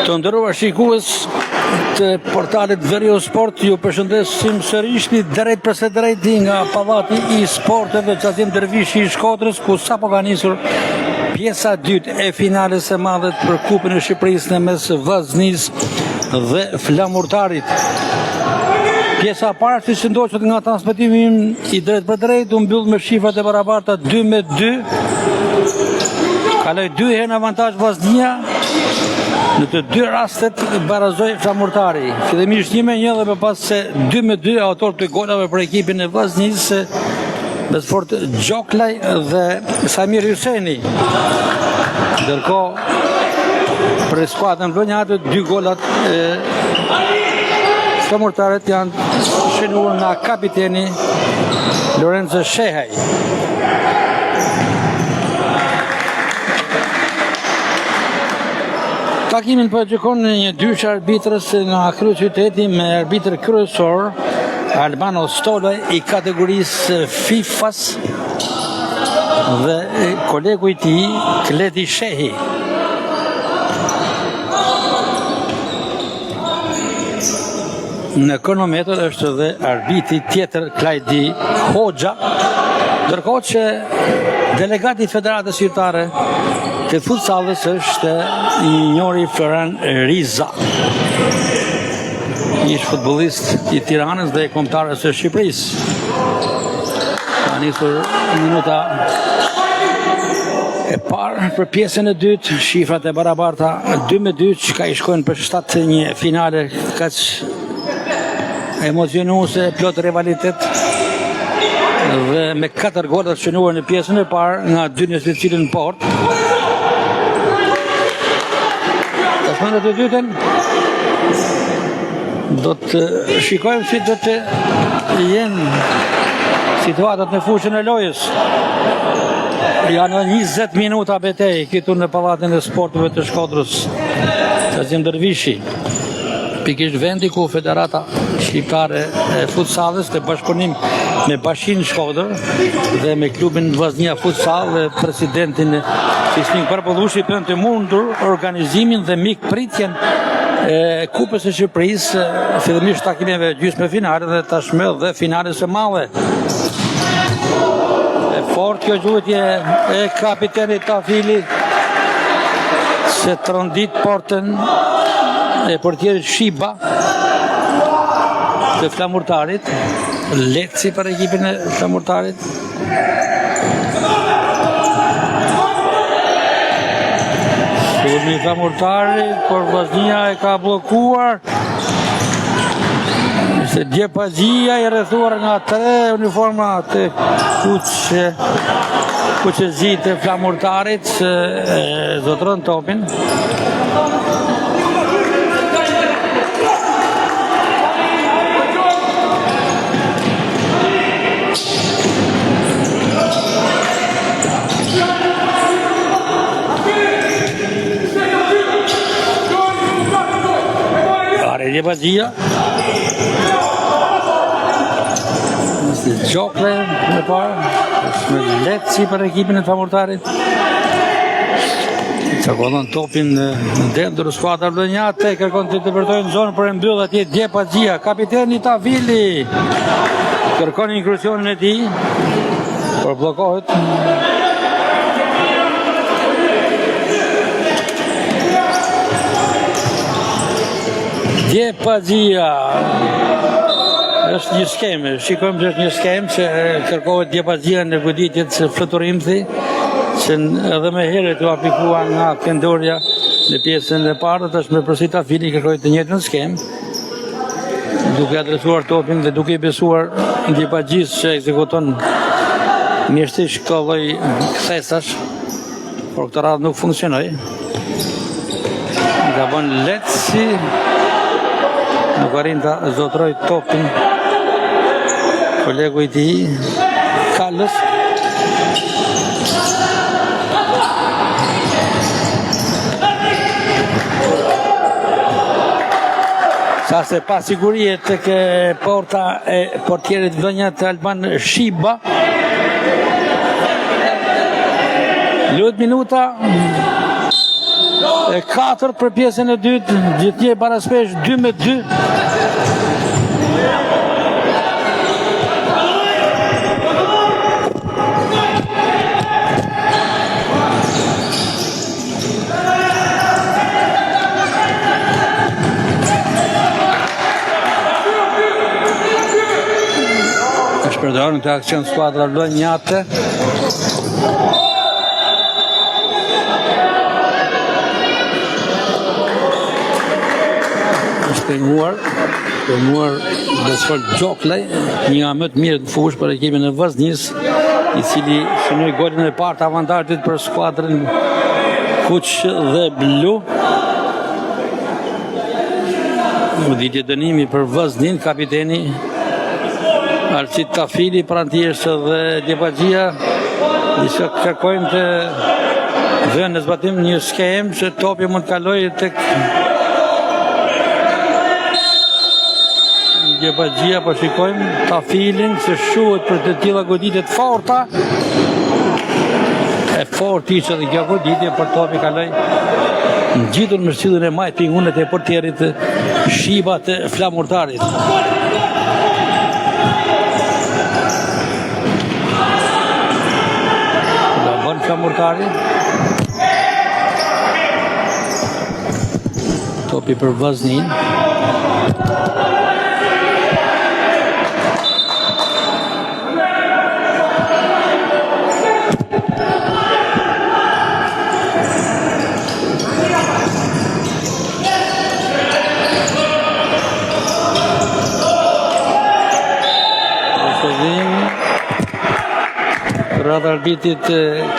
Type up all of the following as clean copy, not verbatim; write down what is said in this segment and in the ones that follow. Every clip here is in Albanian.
Të nderuar shikues të portalit Veriu Sport, ju përshëndesim sërish drejt përse drejti nga pallati i sporteve Xhazim Dervishi i Shkodrës, ku sapo ka nisur pjesa e dytë e finales së madhe për Kupën e Shqipërisë në mes Vllaznisë dhe Flamurtarit. Pjesa e parë, siç ndoqët nga transmetimi i drejt për drejt, u mbyll me shifrat e barabarta 2-2. Kaloi 2 herë në avantazh Vllaznia. Në të dy rastet barazoi Flamurtari. Fillimisht 1-1 dhe më pas se 2-2, autor të golave për ekipin e Vllaznisë, Besfort Gjoklaj dhe Samir Hyseni. Ndërkohë për skuadrën vlonjare 2 golat e Flamurtarit janë shënuar nga kapiteni Lorenzo Shehaj. Takimin po e gjykon një dysh arbitrës nga kryeqyteti me arbitër kryesor Albano Stolaj i kategorisë FIFA-s dhe kolegu i tij Kleti Shehi. Në kronometër është edhe arbitri tjetër Klajdi Hoxha, ndërkohë që delegati i Federatës Shqiptare të futsallit është i njohur Floran Riza, ish futbollist i Tiranës dhe kombëtarës së Shqipërisë. Ka nisur minuta e parë për pjesën e dytë, shifrat e barabarta 2-2 që ka i shkojnë për 7-1 finale kaq emocionuese, plot rivalitet dhe me 4 gola të shënuar në pjesën e parë nga dy njerëz që cilën port. Në të dytën do të shikojmë si do të jenë situatat në fushën e lojës. Janë 20 minuta betejë këtu në pallatin e sporteve të Shkodrës. Xhazim Dervishi, pikërisht vendi ku Federata Shqiptare e Futsallit në bashkëpunim me Bashkinë Shkodër dhe me klubin Vllaznia Futsal dhe presidentin Fisnik Barbullushi për të mundur organizimin dhe mikpritjen e Kupës së Shqipërisë, fillimisht takimeve gjysmë finale dhe tashmë dhe finales së madhe. E fort kjo gjujtje e kapitenit Tafili se trondit portën e portierit Shiba të Flamurtarit, letësi për ekipin e Flamurtarit. Turni Flamurtarit, por Vllaznia e ka bllokuar. Se Djepazia i rrethuar nga 3 uniforma të kuqezit të Flamurtarit, zotron topin. Djepazia Gjokle në parë, është me letësi për ekipin e Flamurtarit. Çakollon topin në dendër skuadra vlonjare, kërkon të ndërtojnë zonë për e mbyll atje Djepazia, kapiteni Tavili kërkon inklusionin e tij, por bllokohet. Djepazia është një skemë, shikojmë që është një skemë që kërkohet Djepazia në goditjet së fluturimthi, që edhe me herët u aplikua nga Kendorja në pjesën e parë, tashmë përsi Tafili kërkoi të njëjtën skemë, duke adresuar topin dhe duke i besuar Djepazis që ekzekuton mjeshtisht këtë lloj kthesash, por këtë radhë nuk funksionoi. Ka bën letësi, nuk arrin ta zotroj topin kolegu i tij Kalës. Sa se pa sigurie tek porta e portierit vënjat Alban Shiba. Lut minuta e 4 për pjesën e dytë, gjithnjë paraspesh 2-2. Përdorën të aksion skuadra Lënjate. Është penguar Besfol Gjoklaj, një nga më të mirë të fush për ekipin e Vozhnis, i cili shënoi golin e parë të avantazhit për skuadrën kuq dhe blu. Udhëtitje dënimi për Vozhnin, kapiteni Arçit Tafili, Prantiesh dhe Djebaxhia isha kërkojnë të vënë në zbatim një skemë që topi mund të kalojë tek Djebaxhia, po shikojmë Tafilin se shuhet për të tilla goditje të forta. E fort ishte dhe kjo goditje për topi kaloi ngjitur me shtyllën e majt pingunet e portierit Shiba të Flamurtarit. Flamurtari. Topi për Vozhnin. Rreth arbitit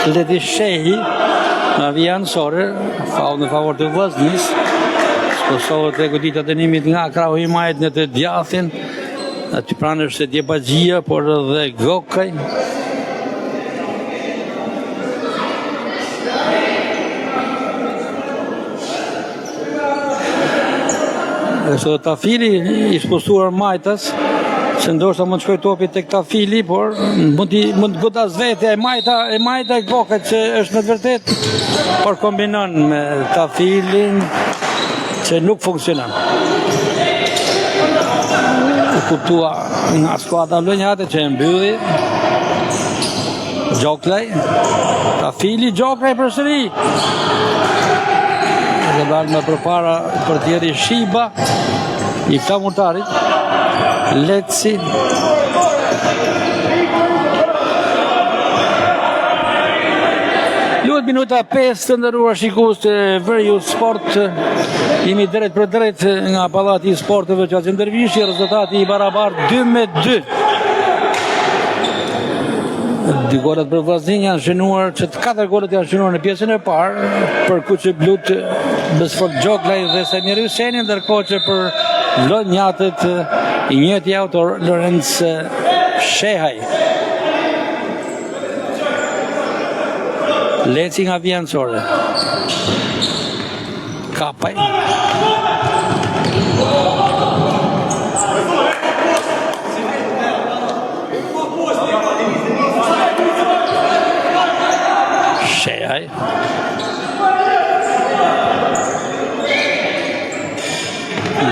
Kledi Shehi, nga vija nësore, faul në favor të Vozhnis. Skosohet e goditja dënimit nga krahu i majt në të djathin. Aty pranë është Djebaxhia, por edhe Gokaj. Është Tafili i spostuar majtas, se ndoshta mund të shkoj topi tek Tafili, por mund të godas vetë e majta e Gokaj që është në të vërtetë, por kombinon me Tafilin që nuk funksionon. Kuptua nga skuadra Lënjate që e mbylli. Gjoklaj, Tafili, Gjoklaj përsëri. Dhe dalë me përpara portieri Shiba i Flamurtarit. Leci. Luhet minuta 5 të ndëruar shikues të Veriu Sport. Jemi drejt për drejt nga Pallati i Sporteve Qasim Dervishi, rezultati i barabartë 2-2. Dy golet për Vozhnin janë shënuar, që të 4 golet janë shënuar në pjesën e parë për kuqe blut Besfol Gjoklaj dhe Samir Hyseni, ndërkohë që për Lënjatet i njëjti autor Lorenz Shehaj. Leci nga vija nësore. Kapaj. Shehaj.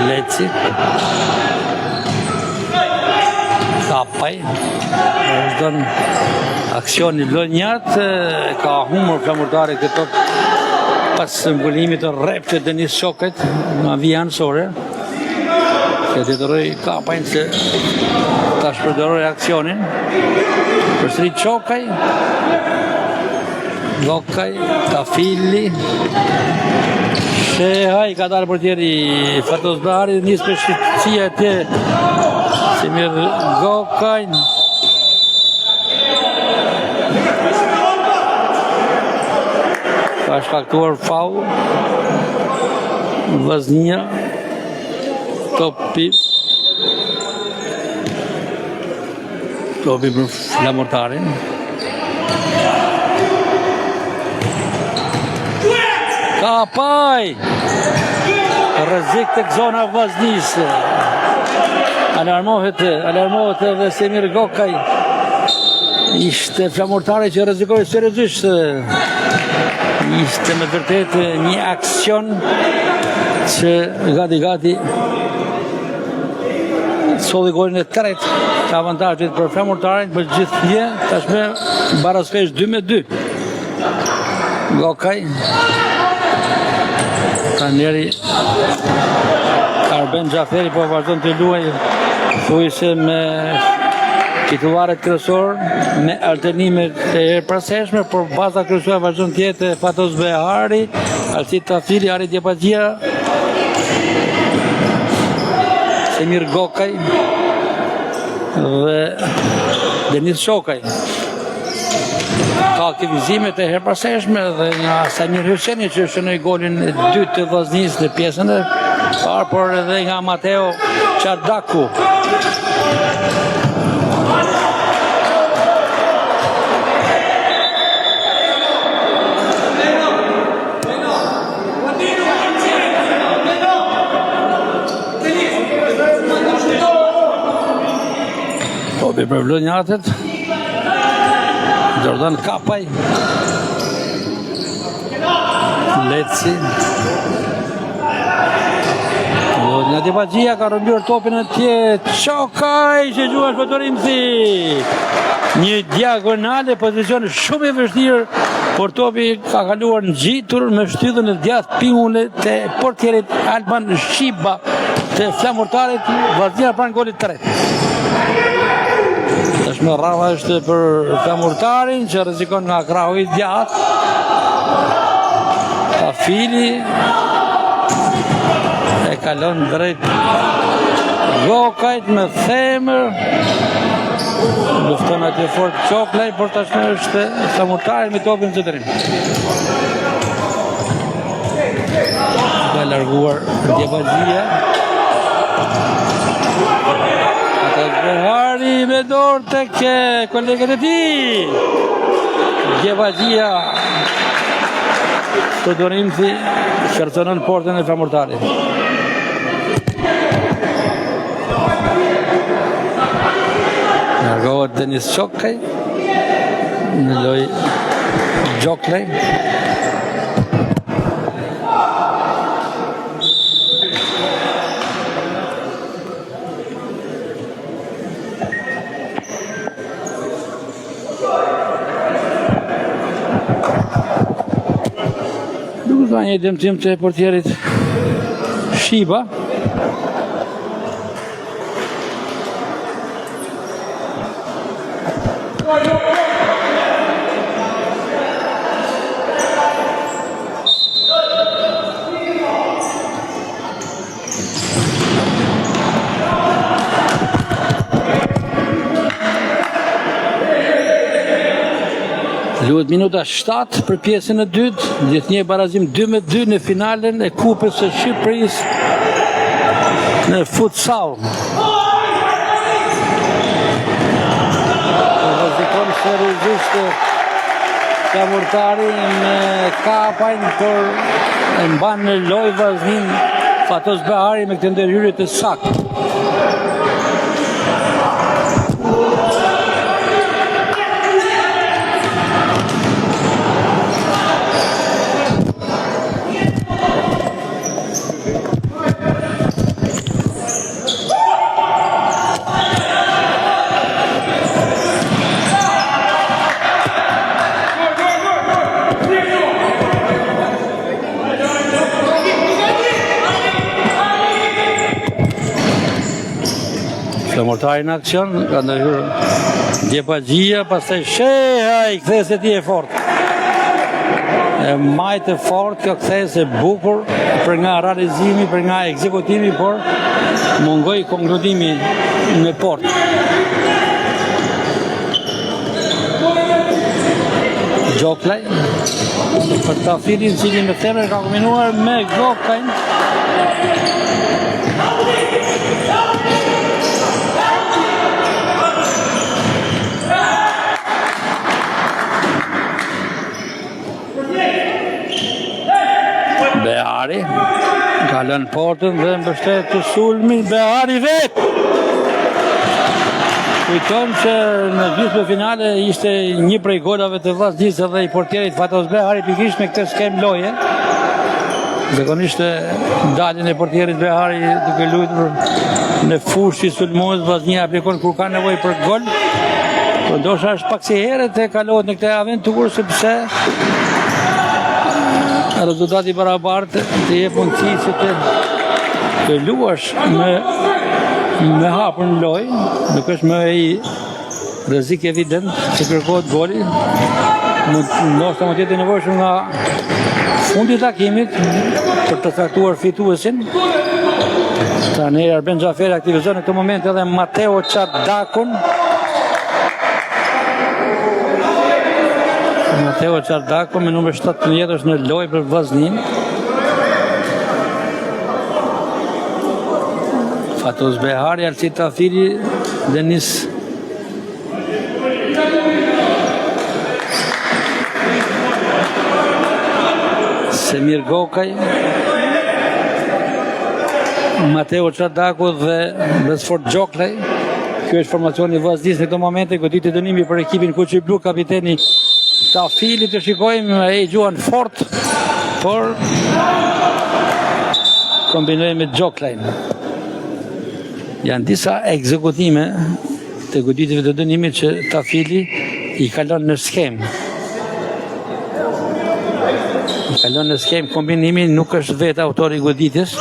Leci. Kapaj. Vazhdon aksioni Lënjat, ka humor Flamurtari këto pas mbulimit të rrep të Denis Shokajt nga vija nësore. Që detyroi Kapajn se ta shpërdoroj aksionin. Përsëri Shokaj. Gokaj, Tafili. Shehaj ka dalë portieri Fatosbari, nisë për shqitësia të Semir Gokaj. Ka shkaktuar faul. Vozhnia. Topi për Flamurtarin. Kapaj! rrezik tek zona vazhnisë. Alarmohet edhe Semir Gokaj. Ishte flamurtari që rrezikoi seriozisht. Ishte me vërtet një aksion që gati solli golin e tretë të avantazhit për flamurtarin, për gjithnjë tashmë baraskesh 2-2. Gokaj trajneri Arben Xhaferi po vazhdon të luajë thuajse me titullarët kryesor, me alternime të përshtatshme, por baza kryesore vazhdon të jetë Fatos Behari, Alcid Tafili, Ari Djepaxhia, Semir Gokaj dhe Denis Shokaj. Ka aktivizimet e përshtatshme dhe nga Samir Hyçeni që shënoi golin e dytë të Vllaznisë në pjesën e parë, por edhe nga Mateo Çardaku. Topi për Vlonjatet, Jordan Kapaj, Leci, Nga Djepaxhia ka rëmbyer topin atje, Çokaj që gjuash Fotorimthi. Një diagonale, pozicion shumë i vështirë, por topi ka kaluar ngjitur me shtyllën e djathtë pingun të portierit Alban Shiba të flamurtarit. Vllaznia pranë golit të tretë. Tashmë rradha është për flamurtarin që rrezikon nga krahu i djathtë. Tafili e kalon drejt Gokajt me themër. Lufton atje fort Çoklaj, por tashmë është flamurtari me topin në qëtërim. Ka larguar Djepaxhia. Behari me dorë tek kolegët e tij. Djepaxhia Fotorimthi shërconon portën e flamurtarit. Largohet Denis Çokaj në lojë Gjoklaj. Ka një dëmtim të portierit Shiba. Luhet minuta 7 për pjesën e dytë, gjithnjë barazim 2-2 në finalen e Kupës së Shqipërisë në futsal. Rrezikon seriozisht flamurtari me Kapajn, por e mban në lojë Vllaznin Fatos Behari me këtë ndërhyrje të saktë. Flamurtari në aksion, ka ndërhyrë Djepaxhia, pastaj Sheha i kthehet e tij e fortë. E majtë fort, kjo kthehet e bukur për nga realizimi, për nga ekzekutimi, por mungoi konkludimi në portë. Gjoklaj për Tafilin, cili me themër ka kombinuar me Gokajn. Behari Ka lënë portën dhe mbështet të sulmin Behari vet. Kujton që në gjysmën finale ishte një prej golave të Vllaznisë dhe i portierit Fatos Behari pikërisht me këtë skem loje. Zakonisht daljen e portierit Behari duke luajtur në fushë si sulmues Vllaznia aplikon kur ka nevojë për gol. Por ndoshta është pak si herët e kalohet në këtë aventurë sepse rezultati barabartë të jep mundësi që të luash me hapur në lojë, nuk është më i rrezik evident që kërkohet goli. Ndoshta mund të jetë nevojshëm nga fundi i takimit për të caktuar fituesin. Tani Arben Xhaferi aktivizon në këtë moment edhe Mateo Çardakun. Mateo Çardaku me numër 17 është në lojë për Vllaznin. Fatos Behari, Alcid Tafili, Denis Semir Gokaj, Mateo Çardaku dhe Besford Gjoklaj. Ky është formacioni i Vllaznisë në këtë moment, goditje dënimi për ekipin Kuçi Blu, kapiteni Tafili të shikojmë e gjuan fort, por kombinojmë me Gjoklajn. Janë disa ekzekutime të goditjeve të dënimit që Tafili i kalon në skem. I kalon në skem kombinimi, nuk është vetë autori i goditjes.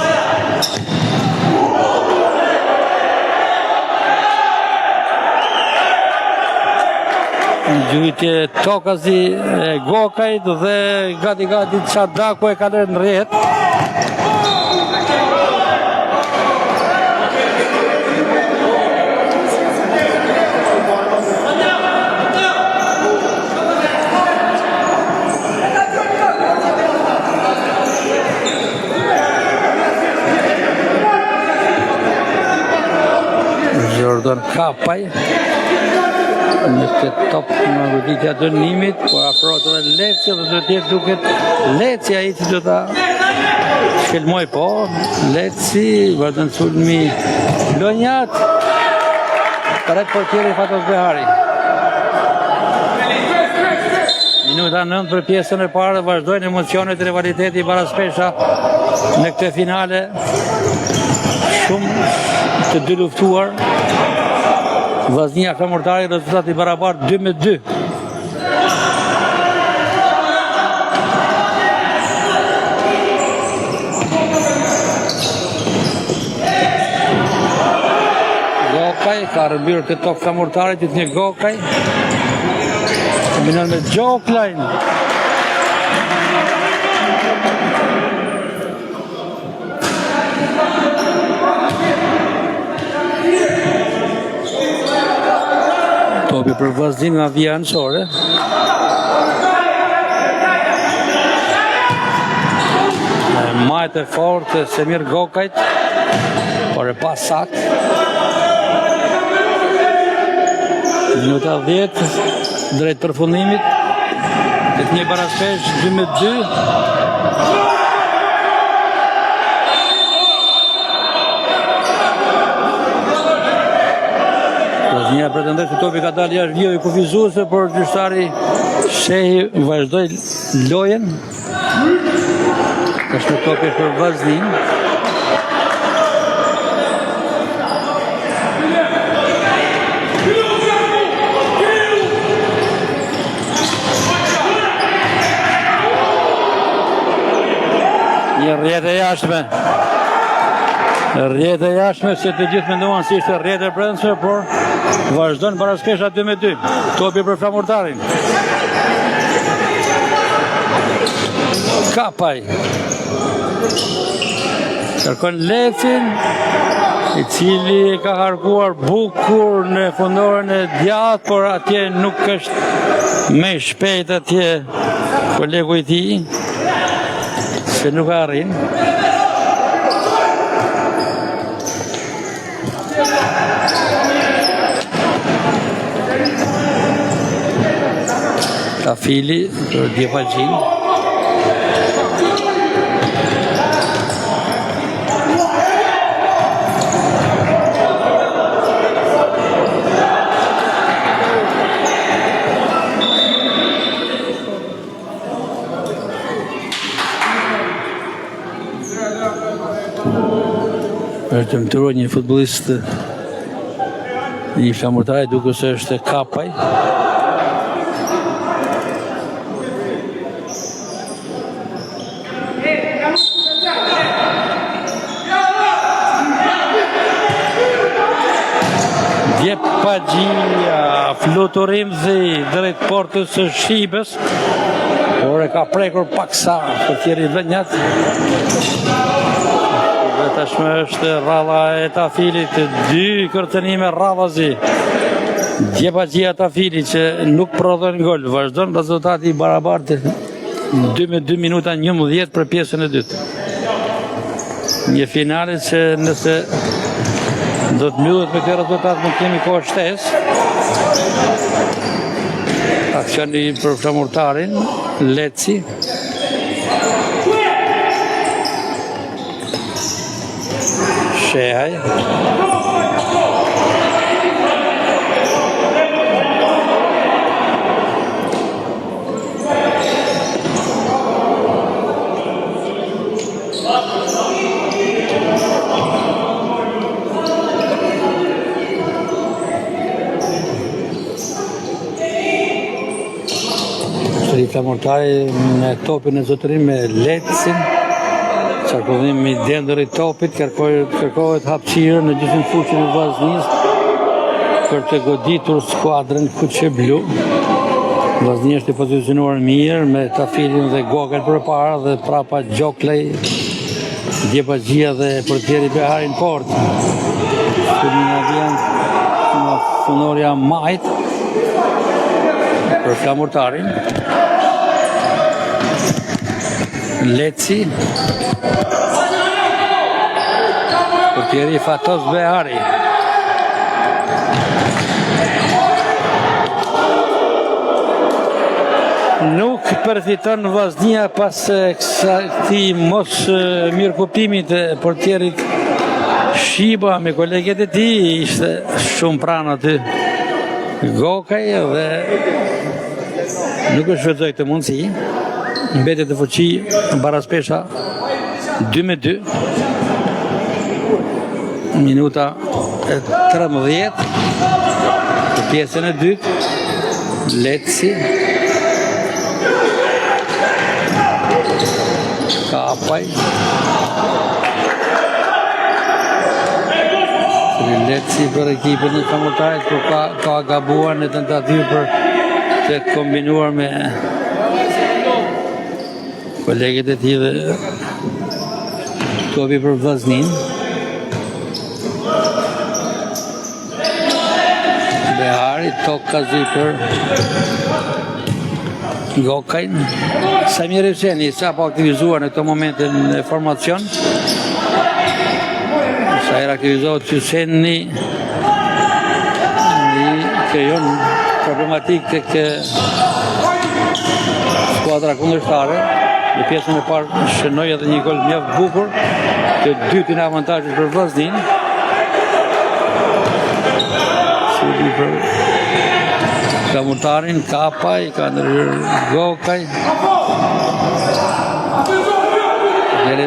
Gjujtje Tokazi e Gokajt dhe gati Çardaku e kalon në rrjet. Jordan Kapaj në këtë top në goditja dënimit, por afrohet edhe Leci dhe do të jetë duket Leci ai që do ta shkelmoj, po Leci vazhdon sulmi Lonjat rreth portierit Fatos Behari. Minuta 9 për pjesën e parë, vazhdojnë emocionet e rivaliteti baraspesha në këtë finale. Shumë të dy luftuar. Vllaznia Flamurtari, rezultati barabartë 2-2. Gokaj ka rëmbyrë këtë top Flamurtarit, të një Gokaj. Kombinon me Gjoklajn. Topi për Vllaznin nga vija anësore. Majt e fort Semir Gokajt, por e pas sakt. Minuta 10 drejt përfundimit. Të një baraspesh 2-2. Vllaznia pretendoi se topi ka dalë jashtë vijave kufizuese, por gjyqtari Shehi vazhdoi lojën. Është topi për Vllaznin. Një rrjetë e jashtme. Rrjetë e jashtme, se të gjithë menduan si ishte rrjetë e brendshme, por vazhdon baraspesha 2-2. Topi për Flamurtarin. Kapaj. Kërkon Lecin, i cili ka harkuar bukur në fundorën e djathtë, por atje nuk është me shpejt atje kolegu i tij, se nuk arrin. Tafili për Djepaqin. Është mtuar një futbollist i flamurtaj duke se është Kapaj. Djepagjia, fluturim dhe drejt portës së Shqipës, por e ka prekur paksa portieri Vënjat. Dhe tashmë është rradha e Tafilit, 2 kërcënime rradhazi. Djepagjia Tafili që nuk prodhon gol, vazhdon rezultati i barabartë 2 minuta 11 për pjesën e dytë. Një finale që nëse do të mbyllet me këtë rezultat mund kemi kohë shtesë. Aksioni për flamurtarin, Leci. Shehaj. Flamurtari me topin e zotërim me Lecin, qarkullim i dendër i topit, kërkohet hapësirë në gjithën fushën e Vllaznisë për të goditur skuadrën kuqe blu. Vllaznia është i pozicionuar mirë me Tafilin dhe Gokën përpara dhe prapa Gjoklej, Djepagjia dhe portieri Behari në port. Studina vjen nga Funoria Majt për flamurtarin. Leci, portieri Fatos Behari. Nuk përfiton Vllaznia pas këtij mos mirëkuptimit të portierit Shiba me kolegët e tij, ishte shumë pranë aty Gokaj dhe nuk e shfrytzoi këtë mundësi. Mbetet të fuqi baraspesha 2-2. Minuta e 13 për pjesën e dytë. Leci, Kapaj, Leci për ekipin e flamurtarit, por ka gabuar në tentativë për të kombinuar me kolegët e tij dhe topi për Vllaznin. Behari, tokazi për Gokajn. Samir Hyseni sapo aktivizuar në këto momente në formacion. Sa herë aktivizohet Hyseni i krijon problematik tek skuadra kundërshtare. Në pjesën e parë shënoi edhe një gol mjaft bukur, të dytin e avantazhit për Vllaznin. Sudi për flamurtarin, Kapaj, ka ndërhyrë Gokaj.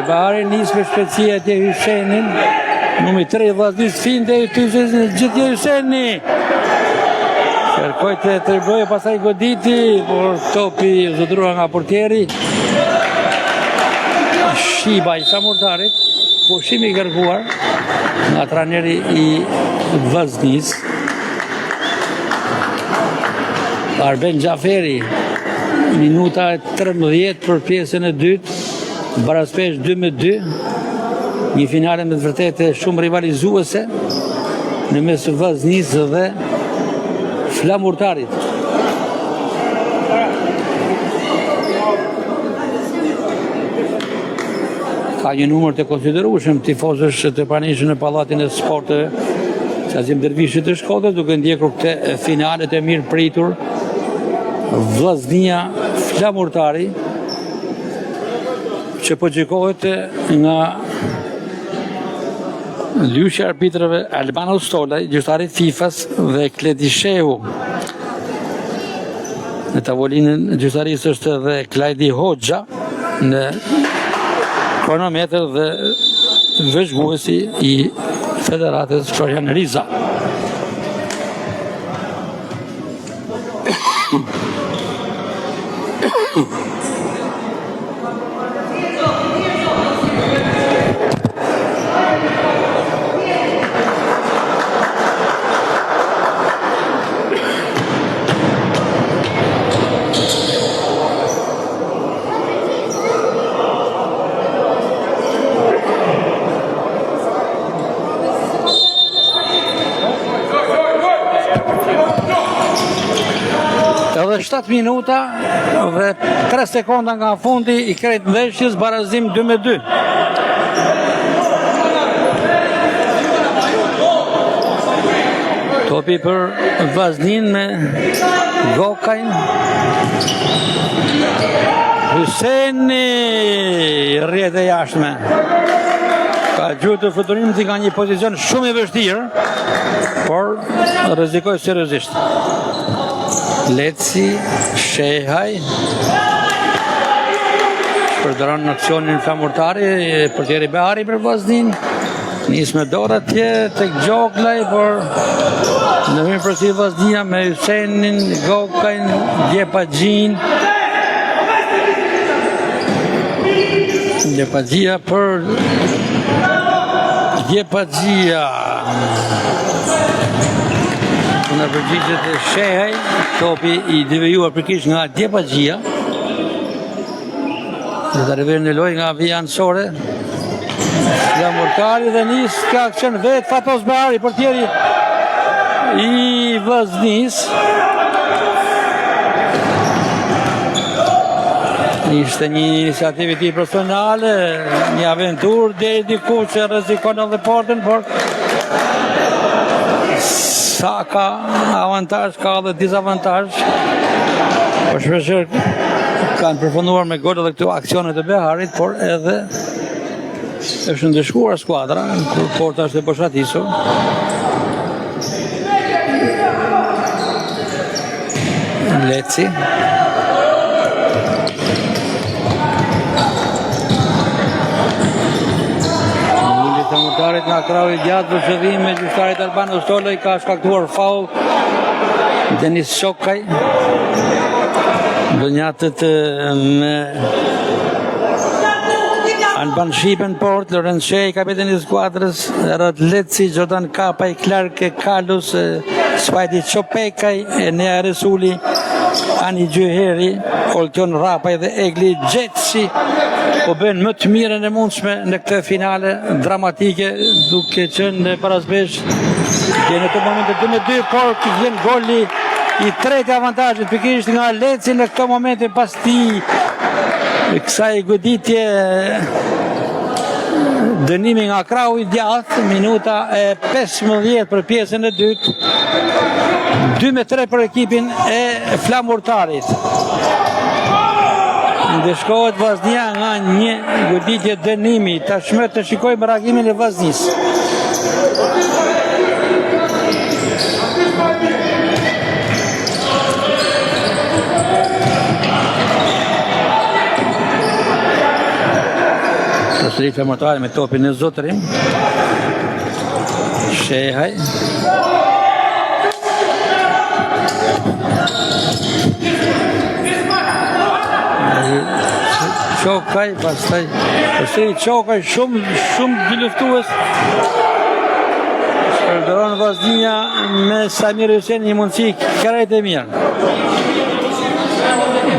Behari nis me shpejtësi atje Hysenin, numri 3 Vllaznis finde gjithje Hyseni. Kërkoi të tribojë, pastaj goditi, por topi zotëruar nga portieri. Shiba i flamurtarit, pushim i kërkuar nga trajneri i Vllaznisë. Arben Xhaferi, minuta e 13 për pjesën e dytë, baraspesh 2-2. Një finale me të vërtetë shumë rivalizuese në mes të Vllaznisë dhe flamurtarit. Ka një numër të konsiderueshëm tifozësh të pranishëm në Pallatin e Sporteve, Qazim Dervishi të Shkodrës, duke ndjekur këtë finalet e mirë pritur. Vllaznia flamurtari, që po gjykohet nga lyshja e arbitrave Albano Stolaj, gjyqtari FIFA-s dhe Kledi Shehu. Në tavolinën e gjyqtarisë është edhe Klajdi Hoxha në kronometër dhe vëzhguesi i Federatës Florian Riza. Edhe 7 minuta dhe 3 sekonda nga fundi i krejt ndeshjes, barazim 2-2. Topi për Vaznin me Gokajn. Hyseni rrjet e jashtme. Ka gjuhë të fluturimit nga një pozicion shumë i vështirë, por rrezikoi seriozisht. Leci, Shehaj, përdoron në aksionin flamurtari, portieri Behari për Vaznin, nis me dorë atje tek Gjoklaj, por në mirë përsi Vaznia me Hysenin, Gokajn, Gjepaxhin. Gjepaxhia për Gjepaxhia. Në përgjigjet e Shehaj, topi i devijuar përkish nga Gjepaxhia. Dhe të reverë në loj nga vija nësore. Flamurtari dhe nis ka aksion vetë Fatos Behari, portieri i Vaznis. Ishte një iniciativë personale, një aventur deri diku që rrezikon edhe portën, por sa ka avantazh, ka edhe dizavantazh. Po shpeshherë kanë përfunduar me gol edhe këto aksionet e Beharit, por edhe është ndëshkuar skuadra kur porta është e boshatisur. Leci. Flamurtarit nga krahu i gjatë për shëdhim me gjyqtarit Alban Ostoloj ka shkaktuar faul Denis Shokaj. Dënjatët me Alban Shipen port, Lorenz Shej, kapiteni i skuadrës, Rad Leci, Jordan Kapaj, Clarke Kalus, Spajti Çopekaj, Enea Resuli, Ani Gjuheri, Oltion Rapaj dhe Egli Gjetsi po bën më të mirën e mundshme në këtë finale dramatike, duke qenë parazbesh që në këtë moment 2-2, por vjen goli i tretë avantazhit pikërisht nga Leci në këtë moment pas kësaj goditje dënimi nga krahu i djathtë, minuta e 15 për pjesën e dytë. 2-3 për ekipin e Flamurtarit. Ndeshkohet Vaznia nga një goditje dënimi. Tashmë të shikojmë reagimin e Vaznis. Përsëri Flamurtari me topin e zotërim. Shehaj. Çokaj, pastaj përsëri Çokaj, shumë dy luftues. Përdoron Vaznia me Samir Hyseni një mundësi krejt e mirë.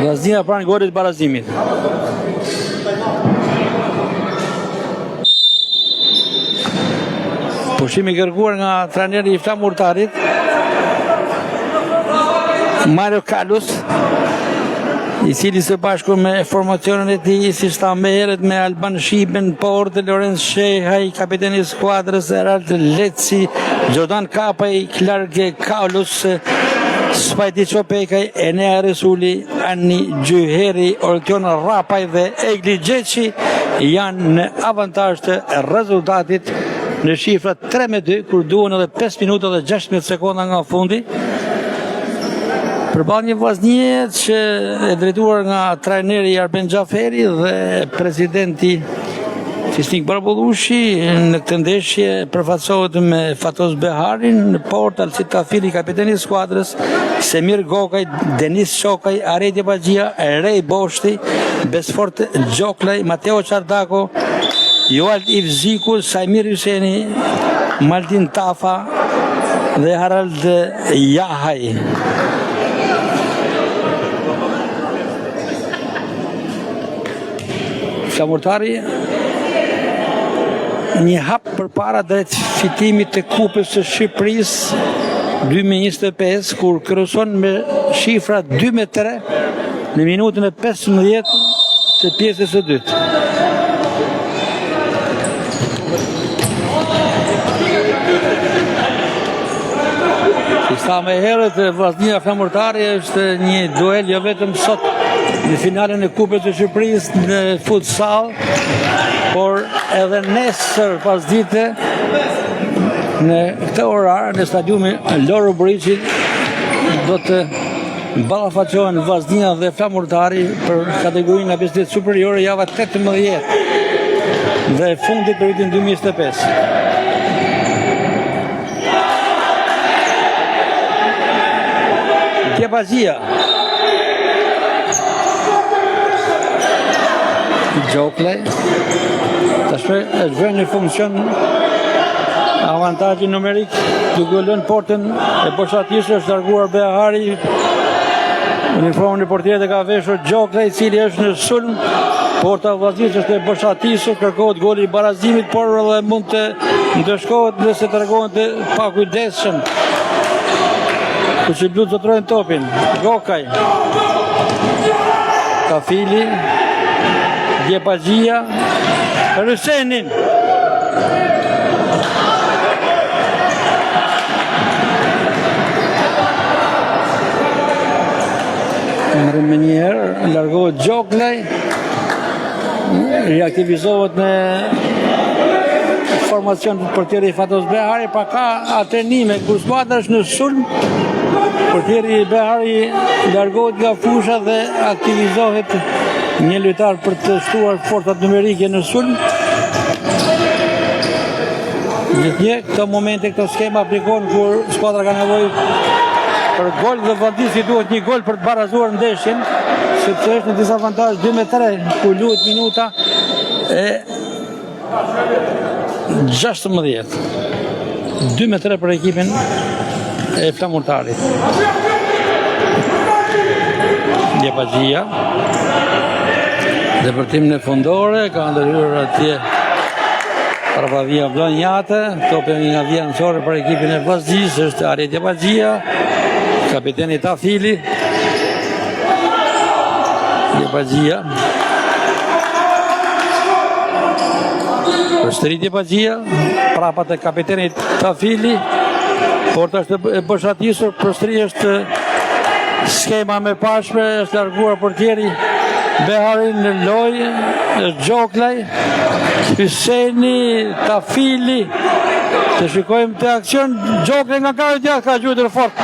Vaznia pranë golit barazimit. Pushimi kërkuar nga trajneri i Flamurtarit, Mario Kalus, i cili së bashku me formacionin e tij, si shta me herët me Alban Shipen, Port, Lorenz Shehaj, kapiteni i skuadrës, Rad Leci, Jordan Kapaj, Clarke Kalus, Spajti Çopekaj, Enea Resuli, Ani Gjuheri, Oltion Rapaj dhe Egli Gjeçi janë në avantazh të rezultatit në shifra 3-2, kur duhen edhe 5 minuta dhe 16 sekonda nga fundi. Përballë një Vaznie që e drejtuar nga trajneri Arben Xhaferi dhe presidenti Fisnik Barbullushi në këtë ndeshje përfaqësohet me Fatos Beharin, në portë Alcid Tafili, kapiteni i skuadrës, Semir Gokaj, Denis Shokaj, Areti Baxhia, Rej Boshti, Besfort Gjoklaj, Mateo Çardako, Joalt Ivziku, Sajmir Hyseni, Maldin Tafa dhe Harald Jahaj. Flamurtari një hap përpara drejt fitimit të Kupës së Shqipërisë 2025, kur kryeson me shifra 2-3 në minutën e 15 të pjesës së dytë. Sa më herët Vllaznia Flamurtari është një duel jo vetëm sot në finalen e Kupës së Shqipërisë në futsal, por edhe nesër pasdite në këtë orar në stadiumin Loro Buriçi do të ballafaqohen Vllaznia dhe Flamurtari për kategorinë nga 50 superiore java 18 dhe fundit për vitin 2025. Baxhia. Gjoklaj. Tashmë është vënë në funksion avantazhi numerik, duke lënë portën e boshatisë, është larguar Behari. Uniformën e portierit e ka veshur Gjoklaj, i cili është në sulm. Porta e Vllaznisë është e boshatisur, kërkohet goli i barazimit, por edhe mund të ndëshkohet nëse tregohen të pakujdesshëm. Kuçi blu zotrojnë topin. Gokaj. Tafili. Baxhia. Hysenin. Më njëherë, largohet Gjoklaj. Reaktivizohet në formacion të portieri Fatos Behari, pa ka atrenime, kur skuadra është në sulm, portieri Behari largohet nga fusha dhe aktivizohet një lojtar për të shtuar forcat numerike në sulm. Gjithnjë, këto momente, këto skema aplikon kur skuadra ka nevojë për gol dhe Vllaznia duhet një gol për të barazuar ndeshjen, sepse është në disavantazh 2-3 ku luhet minuta e 16. 2-3 për ekipin e Flamurtarit. Baxhia. Depërtim në fundore, ka ndërhyrë atje Arvavia Vlonjate, topi nga vija nësore për ekipin e Vllaznisë është Areti Baxhia, kapiteni Tafili. Baxhia. Përstëritje Baxhia, prapat e kapitenit Tafili, porta është e boshatisur, përstëri është skema me pashme, është larguar portieri Behari në lojë, është Gjoklaj, Hyseni, Tafili, të shikojmë të aksion, Gjoklaj nga karë djatë ka gjujtër fort,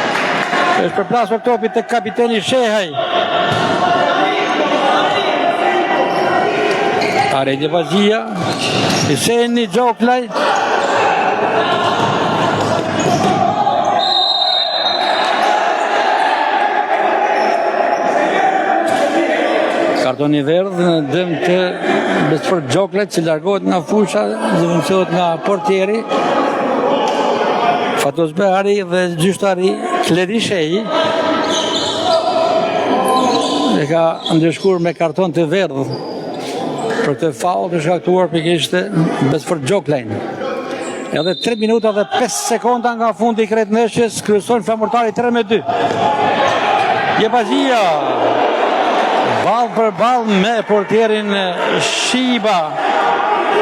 është përplasur topi të kapiteni Shehaj. Areti Baxhia, Hyseni, Gjoklaj. Kartoni verdh në dëm të Besfort Gjoklajt, që largohet nga fusha dhe vendoset nga portieri Fatos Behari dhe gjyshtari Kledi Shehi. E ka ndeshkuar me karton të verdh për këtë faull të shkaktuar pikërisht Besfort Gjoklajn. Edhe 3 minuta dhe 5 sekonda nga fundi i këtij ndeshjes, kryeson Flamurtari 3-2. Baxhia ball për ball me portierin Shiba.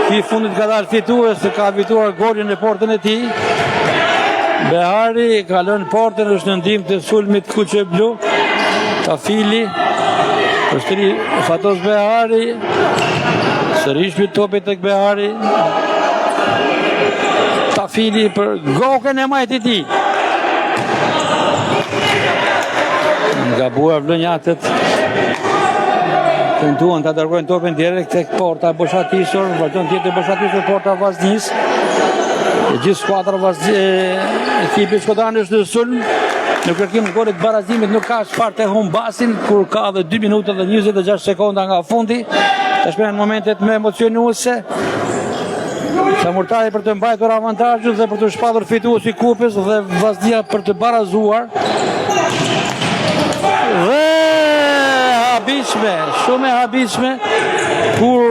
Ky fundit ka dalë fitues, ka fituar golin në portën e tij. Behari ka lënë portën, është në ndihmë të sulmit kuqe blu. Tafili, përstëri Fatos Behari, sërish mbi topi tek Behari. Tafili për gokën e majtë i tij. Gabuar Vlonjatët. Tentuan ta dërgojnë topin direkt tek porta boshatisur, vazhdon tjetër boshatisur porta Vaznis. Gjithë skuadra ekipi shkodran është në sulm. Në kërkim të golit barazimit nuk ka çfarë të humbasin kur ka edhe 2 minuta dhe 26 sekonda nga fundi. Tashmë në momentet më emocionuese. Samurtari për të mbajtur avantazhin dhe për të shpallur fituesi kupës dhe Vaznia për të barazuar. Dhe habishme, shumë e habishme kur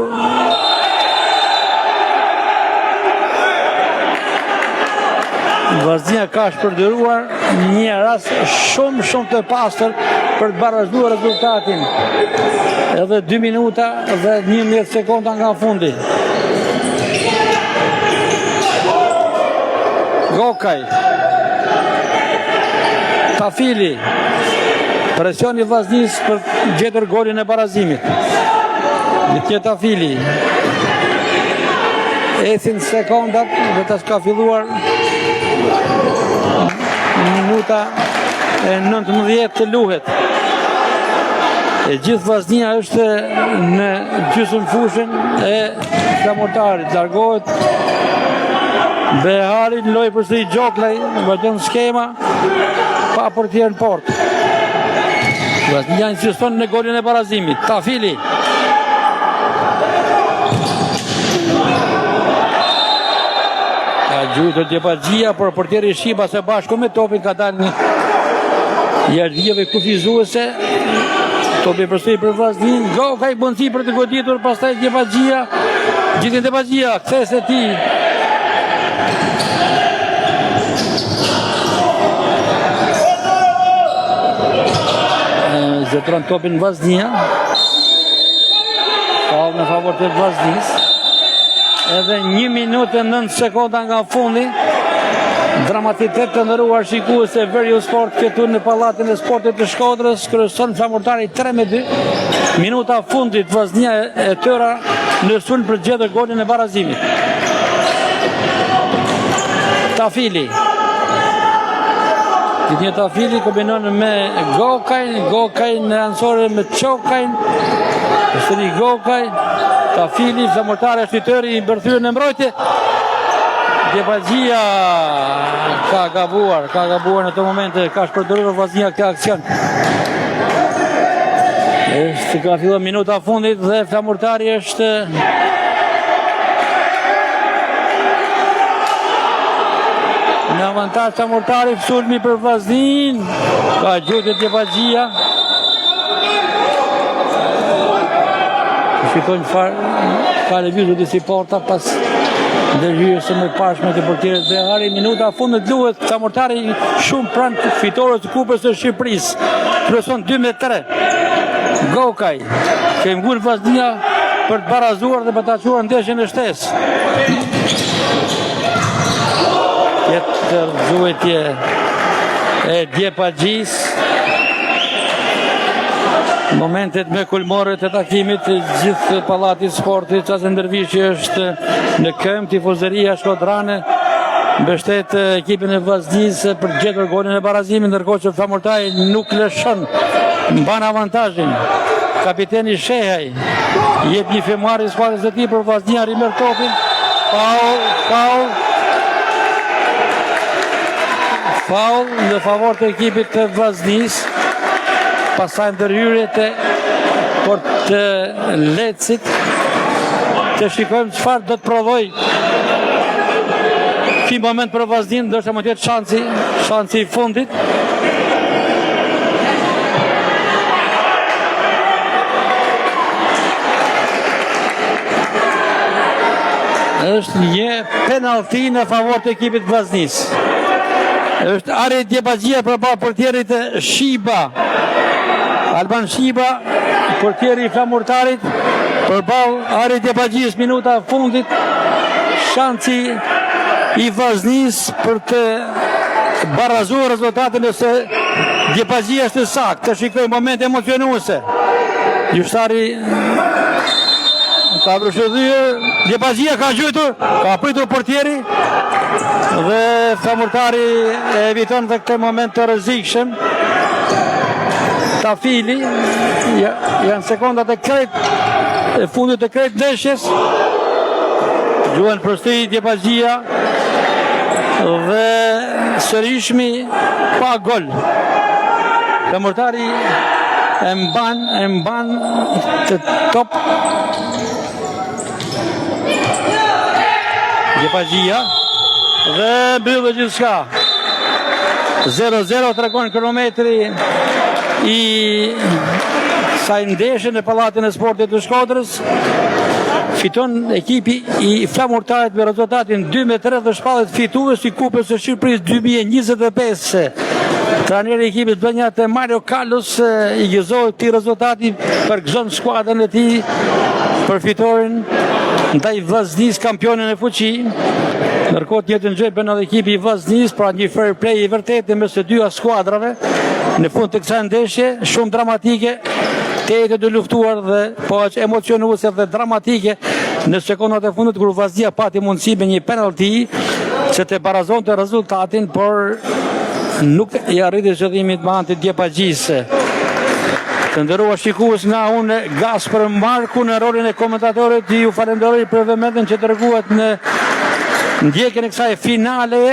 Vaznia ka shpërdoruar një rast shumë të pastër për të barazuar rezultatin. Edhe 2 minuta dhe 11 sekonda nga fundi. Gokaj, Tafili, presioni Vaznis për gjetur golin e barazimit. Një Tafili, ecin sekondat dhe tash ka filluar minuta e 19 të luhet. E gjithë Vaznia është në gjysmë fushën e Samurtarit. Largohet Behari në lojë përsëri Gjoklaj, vazhdon skema pa portier në port. Vaznia insiston në golin e barazimit. Tafili. Ka gjuajtur Djepaxhia, por portieri Shiba së bashku me topin ka dalë një jashtë vijave kufizuese. Topi përsëri për Vaznin. Gokaj mundësi për të goditur, pastaj Djepaxhia. Gjitin Djepaxhia, kthesë e tij. Zetron topin Vaznia. Faull në favor të Vaznis. Edhe 1 minutë e 9 sekonda nga fundi. Dramatitet të ndëruar shikuese Veriu Sport këtu në pallatin e sportit të Shkodrës. Kryeson Samurtari 3-2. Minuta fundit Vaznia e tëra në sulm për gjetur golin e barazimit. Tafili. Një Tafili kombinon me Gokaj në ansore me Çokajn. Përsëri Gokaj, Tafili, Samurtari është fitëri i mbërthyer në mbrojtje. Djepaxhia ka gabuar në të momente, ka shpërdoruar Vaznia këtë aksion. Ka filluar minuta fundit dhe Samurtari është në avantazh. Samurtari sulmi për Vaznin. Ka gjuajtur Djepaxhia. Shikojnë ka lëvizur disi porta pas ndërhyrjes së mëparshme të portierit Behari. Minuta fundit luhet. Samurtari shumë pranë fitores të Kupës së Shqipërisë. Kryeson 2-3. Gokaj që ngul Vaznia për të barazuar dhe për të çuar ndeshjen e shtesë. Tjetër gjuajtje e Djepaxhis. Momentet me kulmore të takimit të gjithë pallatit sportit. Çast Ndërvishi është në këmbë, tifozeria shkodrane mbështet ekipin e Vaznis për të gjetur golin e barazimit, ndërkohë që Samurtari nuk lëshon, mban avantazhin. Kapiteni Shehaj jep një femari skuadrës së tij për Vaznia, rimer topin. Faull në favor të ekipit të Vaznis. Pasaj ndërhyrjet e të Lecit. Të shikojmë çfarë do të prodhoj ky moment për Vaznin, ndoshta mund të jetë shansi i fundit. Është një penalti në favor të ekipit Vaznis. Është Ari Djepaxhia përballë portierit Shiba. Alban Shiba, portieri i Samurtarit, përballë Ari Djepaxhias, minuta e fundit. Shansi i Vaznis për të barazuar rezultatin nëse Djepaxhia është saktë. Të shikoj moment emocionuese. Gjyqtari ka përshëndyer, Djepaxhia ka gjuajtur, ka pritur portieri dhe Samurtari eviton dhe këtë moment të rrezikshëm. Tafili, janë sekondat e fundit të krejt ndeshjes. Gjuhen përstri Djepazhia dhe sërishmi pa gol. Femërtari e mban të top Djepazhia dhe mbyllë gjithçka. 0-0 tregon kronometri i saj ndeshje në Pallatin e Sportit të Shkodrës. Fiton ekipi i flamurtarit me rezultatin 2-3 dhe shpallet fitues i Kupës së Shqipërisë 2025. Trajneri i ekipit Blenjate Mario Kallos i gëzohet këtij rezultati, përgëzon skuadrën e tij për fitoren ndaj Vllaznisë, kampionin e fuqi. Ndërkohë tjetër gjë bën edhe ekipi i Vllaznisë, pra një fair play i vërtetë mes së dyja skuadrave në fund të kësaj ndeshje, shumë dramatike, të luftuar dhe po aq emocionuese dhe dramatike në sekondat e fundit kur Vllaznia pati mundësi me një penalti që të barazonte rezultatin, por nuk i arriti qëllimit me anë të Djepazhisë. Të nderuar shikues, nga unë Gasper Marku në rolin e komentatorit, ju falenderoj për vëmendjen që treguat në ndjekjen e kësaj finale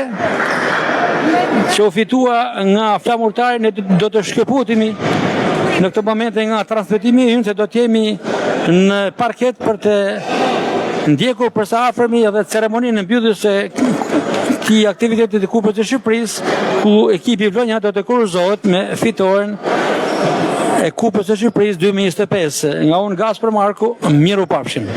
që u fitua nga flamurtari. Ne do të shkëputemi në këtë momente nga transmetimi ynë, se do të jemi në parket për të ndjekur përsa afërmi edhe ceremoninë mbyllëse këtij aktiviteti të Kupës së Shqipërisë, ku ekipi Vlonja do të kurorëzohet me fitoren e Kupës së Shqipërisë 2025. Nga unë Gasper Marku, miru pafshim.